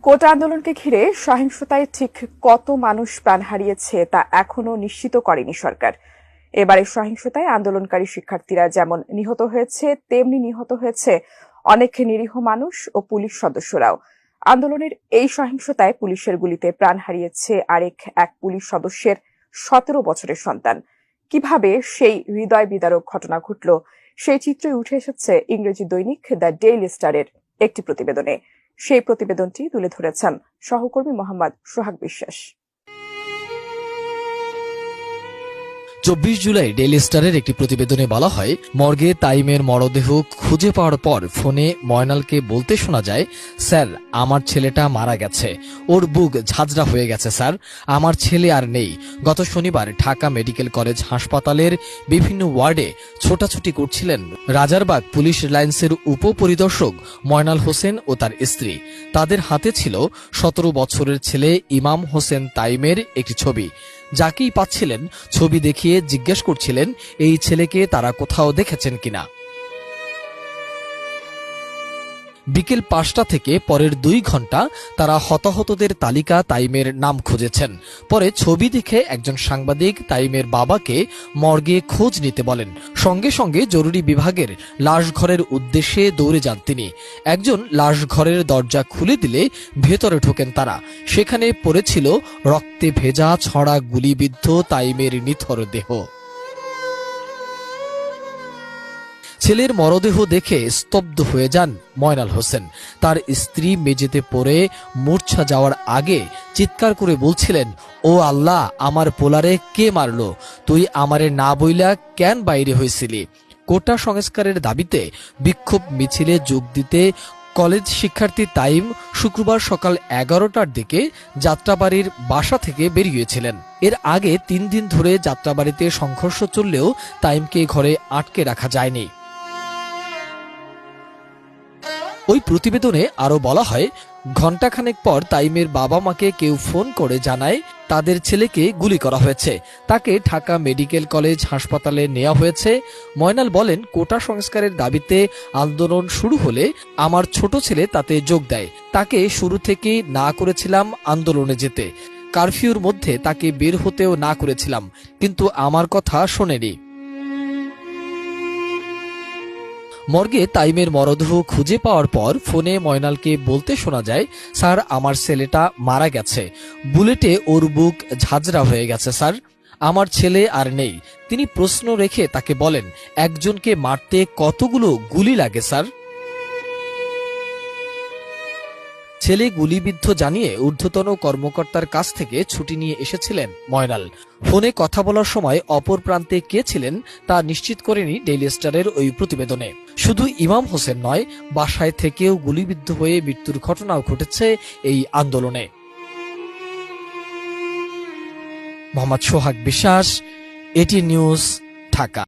কোটা আন্দোলনকে ঘিরে সহিংসতায় ঠিক কত মানুষ প্রাণ হারিয়েছে তা এখনো নিশ্চিত করেনি সরকার। এবারে সহিংসতায় আন্দোলনকারী শিক্ষার্থীরা যেমন নিহত হয়েছে, তেমনি নিহত হয়েছে অনেক নিরীহ মানুষ ও পুলিশ সদস্যরাও। আন্দোলনের এই সহিংসতায় পুলিশের গুলিতে প্রাণ হারিয়েছে এক পুলিশ সদস্যের 17 বছরের সন্তান। কিভাবে সেই হৃদয় বিদারক ঘটনা ঘটল, সেই চিত্রই উঠে এসেছে ইংরেজি দৈনিক দ্য ডেইলি স্টারের একটি প্রতিবেদনে। সেই প্রতিবেদনটি তুলে ধরেছেন সহকর্মী মোহাম্মদ সোহাগ বিশ্বাস। 24 জুলাই ডেইলি স্টারের একটি প্রতিবেদনে বলা হয়, মর্গে তাইমের মরদেহ খুঁজে পাওয়ার পর ফোনে ময়নালকে বলতে শোনা যায়, স্যার আমার ছেলেটা মারা গেছে, ওর বুক ঝাঁঝরা হয়ে গেছে স্যার, আমার ছেলে আর নেই। গত শনিবার ঢাকা মেডিকেল কলেজ হাসপাতালের বিভিন্ন ওয়ার্ডে ছোটাছুটি করছিলেন রাজারবাগ পুলিশ লাইন্সের উপপরিদর্শক ময়নাল হোসেন ও তার স্ত্রী। তাদের হাতে ছিল 17 বছরের ছেলে ইমাম হোসেন তাইমের একটি ছবি। যাকেই পাচ্ছিলেন ছবি দেখিয়ে জিজ্ঞেস করছিলেন এই ছেলেকে তারা কোথাও দেখেছেন কিনা। বিকেল 5টা থেকে পরের 2 ঘন্টা তারা হতাহতদের তালিকা তাইমের নাম খুঁজেছেন। পরে ছবি দেখে একজন সাংবাদিক তাইমের বাবাকে মর্গে খোঁজ নিতে বলেন। সঙ্গে সঙ্গে জরুরি বিভাগের লাশ ঘরের উদ্দেশ্যে দৌড়ে যান তিনি। একজন লাশ ঘরের দরজা খুলে দিলে ভেতরে ঢোকেন তারা। সেখানে পড়েছিল রক্তে ভেজা ছড়া গুলিবিদ্ধ তাইমের নিথর দেহ। ছেলের মরদেহ দেখে স্তব্ধ হয়ে যান ময়নাল হোসেন। তার স্ত্রী মেঝেতে পড়ে মূর্ছা যাওয়ার আগে চিৎকার করে বলছিলেন, ও আল্লাহ, আমার পোলারে কে মারলো? তুই আমারে না বইলা কেন বাইরে হয়েছিলি? কোটা সংস্কারের দাবিতে বিক্ষোভ মিছিলে যোগ দিতে কলেজ শিক্ষার্থী তাইম শুক্রবার সকাল 11টার দিকে যাত্রাবাড়ির বাসা থেকে বেরিয়েছিলেন। এর আগে 3 দিন ধরে যাত্রাবাড়িতে সংঘর্ষ চললেও তাইমকে ঘরে আটকে রাখা যায়নি। ওই প্রতিবেদনে আরো বলা হয়, ঘণ্টাখানেক পর তাইমের বাবা মাকে কেউ ফোন করে জানায় তাদের ছেলেকে গুলি করা হয়েছে। তাকে ঢাকা মেডিকেল কলেজ হাসপাতালে নেওয়া হয়েছে। ময়নাল বলেন, কোটা সংস্কারের দাবিতে আন্দোলন শুরু হলে আমার ছোট ছেলে তাতে যোগ দেয়। তাকে শুরু থেকেই না করেছিলাম আন্দোলনে যেতে, কারফিউর মধ্যে তাকে বের হতেও না করেছিলাম, কিন্তু আমার কথা শোনেনি। মর্গে তাইমের মরদেহ খুঁজে পাওয়ার পর ফোনে ময়নালকে বলতে শোনা যায়, স্যার আমার ছেলেটা মারা গেছে, বুলেটে ওর বুক ঝাঁঝরা হয়ে গেছে স্যার, আমার ছেলে আর নেই। তিনি প্রশ্ন রেখে তাকে বলেন, একজনকে মারতে কতগুলো গুলি লাগে স্যার? ছেলে গুলিবিদ্ধ জানিয়ে ঊর্ধ্বতন কর্মকর্তার কাছ থেকে ছুটি নিয়ে এসেছিলেন ময়নাল। ফোনে কথা বলার সময় অপর প্রান্তে কে ছিলেন তা নিশ্চিত করেনি ডেইলি স্টারের ওই প্রতিবেদনে। শুধু ইমাম হোসেন নয়, বাসায় থেকেও গুলিবিদ্ধ হয়ে মৃত্যুর ঘটনাও ঘটেছে এই আন্দোলনে। মোহাম্মদ সোহাগ বিশ্বাস, এটি নিউজ, ঢাকা।